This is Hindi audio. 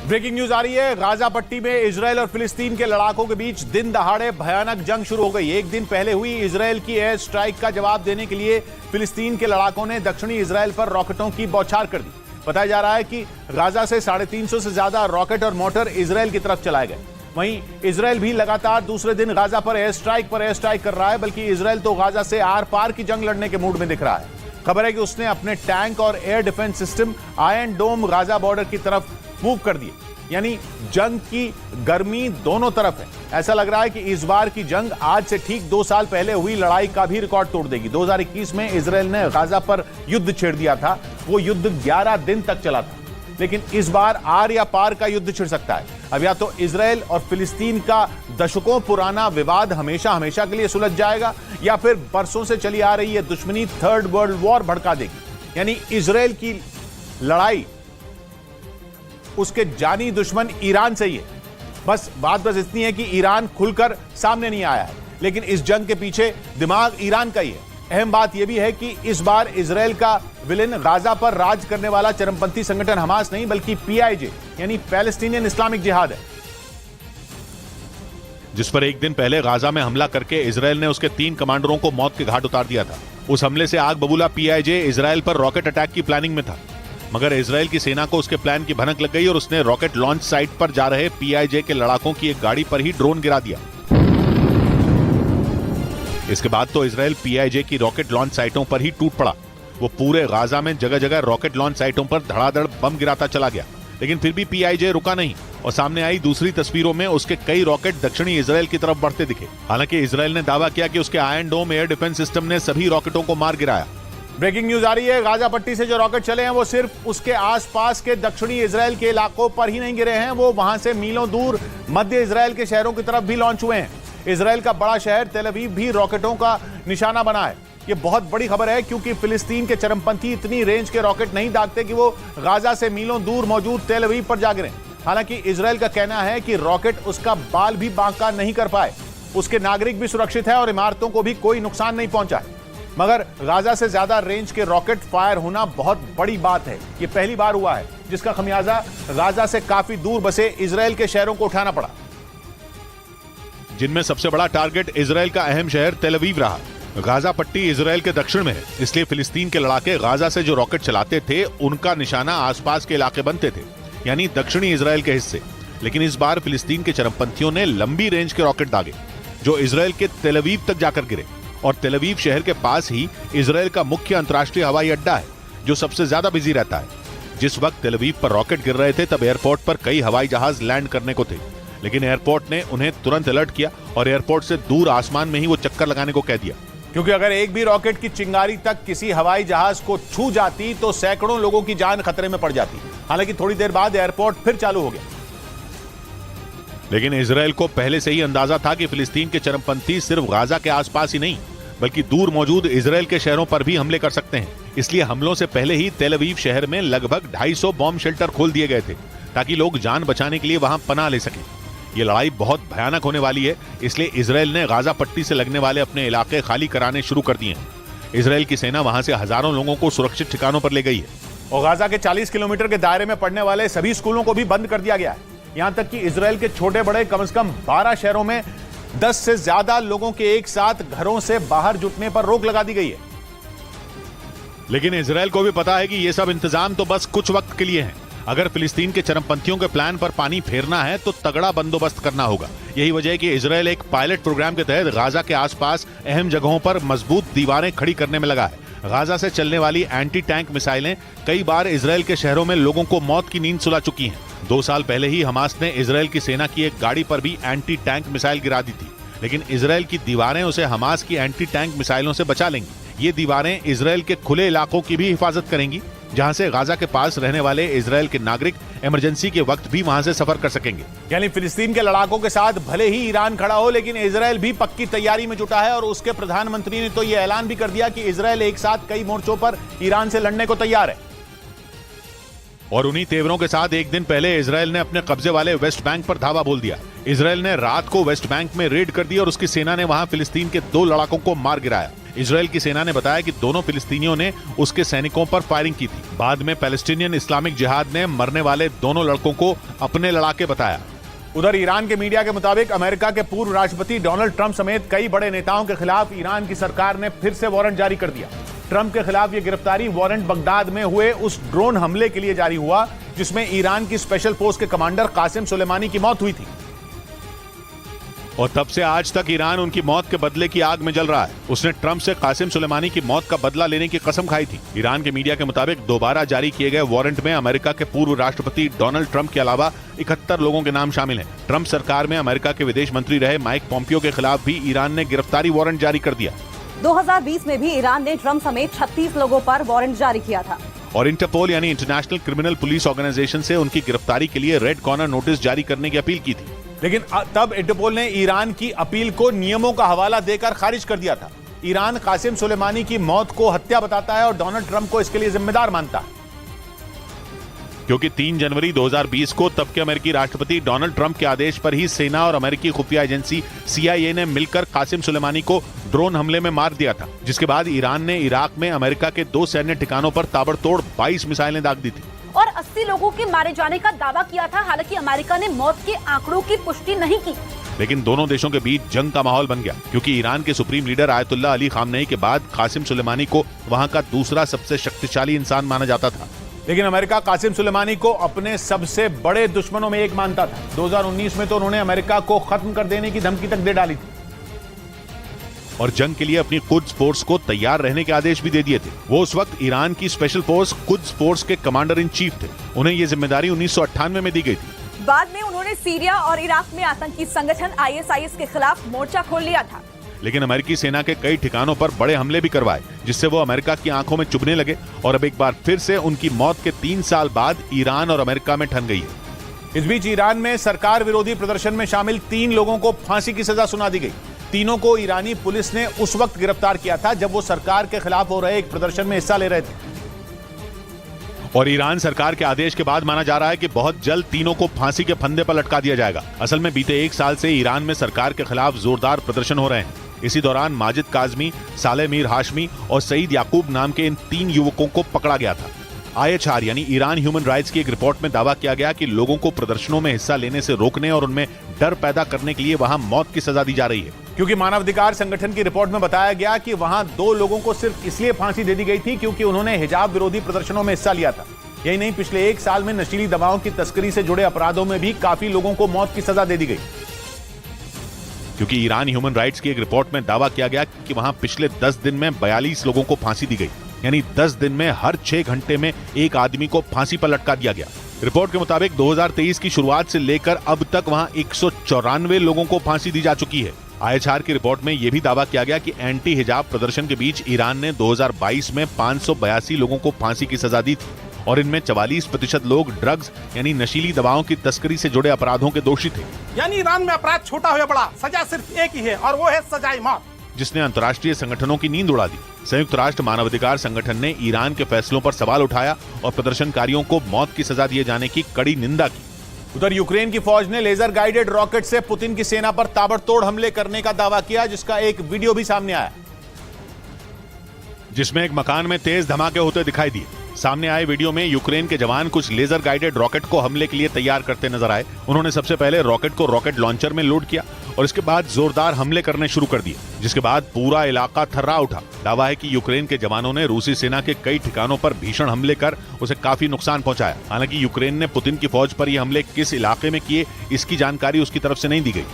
ब्रेकिंग न्यूज आ रही है। गाजा पट्टी में इजरायल और फिलिस्तीन के लड़ाकों के बीच दिन दहाड़े भयानक जंग शुरू हो गई। एक दिन पहले हुई इजरायल की एयर स्ट्राइक का जवाब देने के लिए फिलिस्तीन के लड़ाकों ने दक्षिणी इजरायल पर रॉकेटों की बौछार कर दी। बताया जा रहा है कि गाजा से 350 से ज्यादा रॉकेट और मोटर इजरायल की तरफ चलाए गए। वहीं इजरायल भी लगातार दूसरे दिन गाजा पर एयर स्ट्राइक कर रहा है, बल्कि इजरायल तो गाजा से आर पार की जंग लड़ने के मूड में दिख रहा है। खबर है कि उसने अपने टैंक और एयर डिफेंस सिस्टम आयरन डोम गाजा बॉर्डर की तरफ मूव कर दिए। यानी जंग की गर्मी दोनों तरफ है। ऐसा लग रहा है कि इस बार की जंग आज से ठीक 2 साल पहले हुई लड़ाई का भी रिकॉर्ड तोड़ देगी। 2021 में इजरायल ने गाजा पर युद्ध छेड़ दिया था। वो युद्ध 11 दिन तक चला था, लेकिन इस बार आर या पार का युद्ध छिड़ सकता है। अब या तो इजरायल और फिलिस्तीन का दशकों पुराना विवाद हमेशा हमेशा के लिए सुलझ जाएगा, या फिर बरसों से चली आ रही है दुश्मनी थर्ड वर्ल्ड वॉर भड़का देगी। यानी इजरायल की लड़ाई उसके जानी दुश्मन ईरान से ही है। बात इतनी है कि ईरान खुलकर सामने नहीं आया है, लेकिन इस जंग के पीछे दिमाग ईरान का ही है। अहम बात यह भी है कि इस बार इजरायल का विलेन गाजा पर राज करने वाला चरमपंथी संगठन हमास नहीं, बल्कि पीआईजे यानी पैलेस्टीनियन इस्लामिक जिहाद है, जिस पर एक दिन पहले गाजा में हमला करके इजरायल ने उसके 3 कमांडरों को मौत के घाट उतार दिया था। उस हमले से आग बबूला पीआईजे इजरायल पर रॉकेट अटैक की प्लानिंग में था, मगर इजरायल की सेना को उसके प्लान की भनक लग गई और उसने रॉकेट लॉन्च साइट पर जा रहे पीआईजे के लड़ाकों की एक गाड़ी पर ही ड्रोन गिरा दिया। इसके बाद तो इजरायल पीआईजे की रॉकेट लॉन्च साइटों पर ही टूट पड़ा। वो पूरे गाजा में जगह जगह रॉकेट लॉन्च साइटों पर धड़ाधड़ बम गिराता चला गया, लेकिन फिर भी पीआईजे रुका नहीं और सामने आई दूसरी तस्वीरों में उसके कई रॉकेट दक्षिणी इजरायल की तरफ बढ़ते दिखे। हालांकि इजरायल ने दावा किया कि उसके आयरन डोम एयर डिफेंस सिस्टम ने सभी रॉकेटों को मार गिराया। ब्रेकिंग न्यूज आ रही है। गाजा पट्टी से जो रॉकेट चले हैं वो सिर्फ उसके आसपास के दक्षिणी इजरायल के इलाकों पर ही नहीं गिरे हैं, वो वहां से मीलों दूर मध्य इजरायल के शहरों की तरफ भी लॉन्च हुए हैं। इजरायल का बड़ा शहर तेल अवीव भी रॉकेटों का निशाना बना है। ये बहुत बड़ी खबर है, क्योंकि फिलिस्तीन के चरमपंथी इतनी रेंज के रॉकेट नहीं दागते कि वो गाजा से मीलों दूर मौजूद तेल अवीव पर जा गिरे। हालांकि इजरायल का कहना है कि रॉकेट उसका बाल भी बांका नहीं कर पाए। उसके नागरिक भी सुरक्षित है और इमारतों को भी कोई नुकसान नहीं पहुंचा है। मगर गाजा से ज्यादा रेंज के रॉकेट फायर होना बहुत बड़ी बात है। ये पहली बार हुआ है जिसका खमियाजा गाजा से काफी दूर बसे इजरायल के शहरों को उठाना पड़ा, जिनमें सबसे बड़ा टारगेट इजरायल का अहम शहर तेल अवीव रहा। गाजा पट्टी इजरायल के दक्षिण में है, इसलिए फिलिस्तीन के लड़ाके गाजा से जो रॉकेट चलाते थे उनका निशाना आसपास के इलाके बनते थे, यानी दक्षिणी इजरायल के हिस्से। लेकिन इस बार फिलिस्तीन के चरमपंथियों ने लंबी रेंज के रॉकेट दागे जो इजरायल के तेल अवीव तक जाकर गिरे। और तेल अवीव शहर के पास ही इजरायल का मुख्य अंतर्राष्ट्रीय हवाई अड्डा है, जो सबसे ज्यादा बिजी रहता है। जिस वक्त तेल अवीव पर रॉकेट गिर रहे थे तब एयरपोर्ट पर कई हवाई जहाज लैंड करने को थे, लेकिन एयरपोर्ट ने उन्हें तुरंत अलर्ट किया और एयरपोर्ट से दूर आसमान में ही वो चक्कर लगाने को कह दिया, क्योंकि अगर एक भी रॉकेट की चिंगारी तक किसी हवाई जहाज को छू जाती तो सैकड़ों लोगों की जान खतरे में पड़ जाती। हालांकि थोड़ी देर बाद एयरपोर्ट फिर चालू हो गया। लेकिन इजरायल को पहले से ही अंदाजा था कि फिलिस्तीन के चरमपंथी सिर्फ गाजा के आसपास ही नहीं, बल्कि दूर मौजूद इजरायल के शहरों पर भी हमले कर सकते हैं। इसलिए हमलों से पहले ही तेल अवीव शहर में लगभग 250 बॉम्ब शेल्टर खोल दिए गए थे, ताकि लोग जान बचाने के लिए वहां पनाह ले सकें। ये लड़ाई बहुत भयानक होने वाली है, इसलिए इजरायल ने गाजा पट्टी से लगने वाले अपने इलाके खाली कराने शुरू कर दिए हैं। इजरायल की सेना वहां से हजारों लोगों को सुरक्षित ठिकानों पर ले गई है और गाजा के 40 किलोमीटर के दायरे में पड़ने वाले सभी स्कूलों को भी बंद कर दिया गया है। यहां तक कि इजरायल के छोटे बड़े कम से कम 12 शहरों में 10 से ज्यादा लोगों के एक साथ घरों से बाहर जुटने पर रोक लगा दी गई है। लेकिन इजरायल को भी पता है कि ये सब इंतजाम तो बस कुछ वक्त के लिए हैं। अगर फिलिस्तीन के चरमपंथियों के प्लान पर पानी फेरना है तो तगड़ा बंदोबस्त करना होगा। यही वजह है कि इजरायल एक पायलट प्रोग्राम के तहत गाजा के आसपास अहम जगहों पर मजबूत दीवारें खड़ी करने में लगा है। गाजा से चलने वाली एंटी टैंक मिसाइलें कई बार इजरायल के शहरों में लोगों को मौत की नींद सुला चुकी हैं। 2 साल पहले ही हमास ने इजरायल की सेना की एक गाड़ी पर भी एंटी टैंक मिसाइल गिरा दी थी, लेकिन इजरायल की दीवारें उसे हमास की एंटी टैंक मिसाइलों से बचा लेंगी। ये दीवारें इजरायल के खुले इलाकों की भी हिफाजत करेंगी, जहां से गाजा के पास रहने वाले इजरायल के नागरिक इमरजेंसी के वक्त भी वहां से सफर कर सकेंगे। यानी फिलिस्तीन के लड़ाकों के साथ भले ही ईरान खड़ा हो, लेकिन इजरायल भी पक्की तैयारी में जुटा है। और उसके प्रधानमंत्री ने तो यह ऐलान भी कर दिया कि इजरायल एक साथ कई मोर्चों पर ईरान से लड़ने को तैयार है। और उन्हीं तेवरों के साथ एक दिन पहले इजरायल ने अपने कब्जे वाले वेस्ट बैंक पर धावा बोल दिया। इजरायल ने रात को वेस्ट बैंक में रेड कर दी और उसकी सेना ने वहां फिलिस्तीन के 2 लड़ाकों को मार गिराया। इजराइल की सेना ने बताया कि दोनों फिलिस्तीनियों ने उसके सैनिकों पर फायरिंग की थी। बाद में पैलेस्टीनियन इस्लामिक जिहाद ने मरने वाले दोनों लड़कों को अपने लड़ाके बताया। उधर ईरान के मीडिया के मुताबिक अमेरिका के पूर्व राष्ट्रपति डोनाल्ड ट्रंप समेत कई बड़े नेताओं के खिलाफ ईरान की सरकार ने फिर से वारंट जारी कर दिया। ट्रंप के खिलाफ यह गिरफ्तारी वारंट बगदाद में हुए उस ड्रोन हमले के लिए जारी हुआ जिसमें ईरान की स्पेशल फोर्स के कमांडर कासिम सुलेमानी की मौत हुई थी। और तब से आज तक ईरान उनकी मौत के बदले की आग में जल रहा है। उसने ट्रंप से कासिम सुलेमानी की मौत का बदला लेने की कसम खाई थी। ईरान के मीडिया के मुताबिक दोबारा जारी किए गए वारंट में अमेरिका के पूर्व राष्ट्रपति डोनाल्ड ट्रंप के अलावा 71 लोगों के नाम शामिल हैं। ट्रंप सरकार में अमेरिका के विदेश मंत्री रहे माइक पोम्पियो के खिलाफ भी ईरान ने गिरफ्तारी वारंट जारी कर दिया। 2020 में भी ईरान ने ट्रंप समेत 36 लोगों पर वारंट जारी किया था और इंटरपोल यानी इंटरनेशनल क्रिमिनल पुलिस ऑर्गेनाइजेशन से उनकी गिरफ्तारी के लिए रेड कॉर्नर नोटिस जारी करने की अपील की थी। लेकिन तब इंटरपोल ने ईरान की अपील को नियमों का हवाला देकर खारिज कर दिया था। ईरान कासिम सुलेमानी की मौत को हत्या बताता है और डोनाल्ड ट्रंप को इसके लिए जिम्मेदार मानता है, क्योंकि 3 जनवरी 2020 को तब के अमेरिकी राष्ट्रपति डोनाल्ड ट्रंप के आदेश पर ही सेना और अमेरिकी खुफिया एजेंसी CIA ने मिलकर कासिम सुलेमानी को ड्रोन हमले में मार दिया था, जिसके बाद ईरान ने इराक में अमेरिका के 2 सैन्य ठिकानों पर ताबड़तोड़ 22 मिसाइलें दाग दी थी और 80 लोगों के मारे जाने का दावा किया था। हालांकि अमेरिका ने मौत के आंकड़ों की पुष्टि नहीं की। लेकिन दोनों देशों के बीच जंग का माहौल बन गया, क्योंकि ईरान के supreme leader Ayatollah Ali Khamenei के बाद कासिम सुलेमानी को वहां का दूसरा सबसे शक्तिशाली इंसान माना जाता था। लेकिन अमेरिका कासिम सुलेमानी को अपने सबसे बड़े दुश्मनों में एक मानता था। 2019 में तो उन्होंने अमेरिका को खत्म कर देने की धमकी तक दे डाली थी और जंग के लिए अपनी कुद्स फोर्स को तैयार रहने के आदेश भी दे दिए थे। वो उस वक्त ईरान की स्पेशल फोर्स कुद्स फोर्स के कमांडर इन चीफ थे। उन्हें ये जिम्मेदारी 1998 में दी गई थी। बाद में उन्होंने सीरिया और इराक में आतंकी संगठन ISIS के खिलाफ मोर्चा खोल लिया था। लेकिन अमेरिकी सेना के कई ठिकानों पर बड़े हमले भी करवाए, जिससे वो अमेरिका की आंखों में चुभने लगे और अब एक बार फिर से उनकी मौत के 3 साल बाद ईरान और अमेरिका में ठन गई है। इस बीच ईरान में सरकार विरोधी प्रदर्शन में शामिल 3 लोगों को फांसी की सजा सुना दी गई। तीनों को ईरानी पुलिस ने उस वक्त गिरफ्तार किया था जब वो सरकार के खिलाफ हो रहे एक प्रदर्शन में हिस्सा ले रहे थे। और ईरान सरकार के आदेश के बाद माना जा रहा है कि बहुत जल्द तीनों को फांसी के फंदे पर लटका दिया जाएगा। असल में बीते 1 साल से ईरान में सरकार के खिलाफ जोरदार प्रदर्शन हो रहे हैं। इसी दौरान माजिद काजमी, सालेह मीर हाशमी और सईद याकूब नाम के इन 3 युवकों को पकड़ा गया था। IHR यानी ईरान ह्यूमन राइट्स की एक रिपोर्ट में दावा किया गया कि लोगों को प्रदर्शनों में हिस्सा लेने से रोकने और उनमें डर पैदा करने के लिए वहां मौत की सजा दी जा रही है। क्योंकि मानवाधिकार संगठन की रिपोर्ट में बताया गया कि वहां 2 लोगों को सिर्फ इसलिए फांसी दे दी गई थी क्योंकि उन्होंने हिजाब विरोधी प्रदर्शनों में हिस्सा लिया था। यही नहीं, पिछले 1 साल में नशीली दवाओं की तस्करी से जुड़े अपराधों में भी काफी लोगों को मौत की सजा दे दी गई। क्योंकि ईरान ह्यूमन राइट्स की एक रिपोर्ट में दावा किया गया कि वहां पिछले 10 दिन में 42 लोगों को फांसी दी गई, यानी 10 दिन में हर 6 घंटे में एक आदमी को फांसी पर लटका दिया गया। रिपोर्ट के मुताबिक 2023 की शुरुआत से लेकर अब तक वहां 194 लोगों को फांसी दी जा चुकी है। IHR की रिपोर्ट में यह भी दावा किया गया कि एंटी हिजाब प्रदर्शन के बीच ईरान ने 2022 में 582 लोगों को फांसी की सजा दी थी और इनमें 44% लोग ड्रग्स यानी नशीली दवाओं की तस्करी से जुड़े अपराधों के दोषी थे। यानी ईरान में अपराध छोटा हो या बड़ा, सजा सिर्फ एक ही है और वो है सजाए मौत, जिसने अंतर्राष्ट्रीय संगठनों की नींद उड़ा दी। संयुक्त राष्ट्र मानवाधिकार संगठन ने ईरान के फैसलों पर सवाल उठाया और प्रदर्शनकारियों को मौत की सजा दिए जाने की कड़ी निंदा की। उधर यूक्रेन की फौज ने लेजर गाइडेड रॉकेट से पुतिन की सेना पर ताबड़तोड़ हमले करने का दावा किया, जिसका एक वीडियो भी सामने आया, जिसमें एक मकान में तेज धमाके होते दिखाई दिए। सामने आए वीडियो में यूक्रेन के जवान कुछ लेजर गाइडेड रॉकेट को हमले के लिए तैयार करते नजर आए। उन्होंने सबसे पहले रॉकेट को रॉकेट लॉन्चर में लोड किया और इसके बाद जोरदार हमले करने शुरू कर दिए, जिसके बाद पूरा इलाका थर्रा उठा। दावा है कि यूक्रेन के जवानों ने रूसी सेना के कई ठिकानों पर भीषण हमले कर उसे काफी नुकसान पहुंचाया। हालांकि यूक्रेन ने पुतिन की फौज पर ये हमले किस इलाके में किए, इसकी जानकारी उसकी तरफ से नहीं दी गई।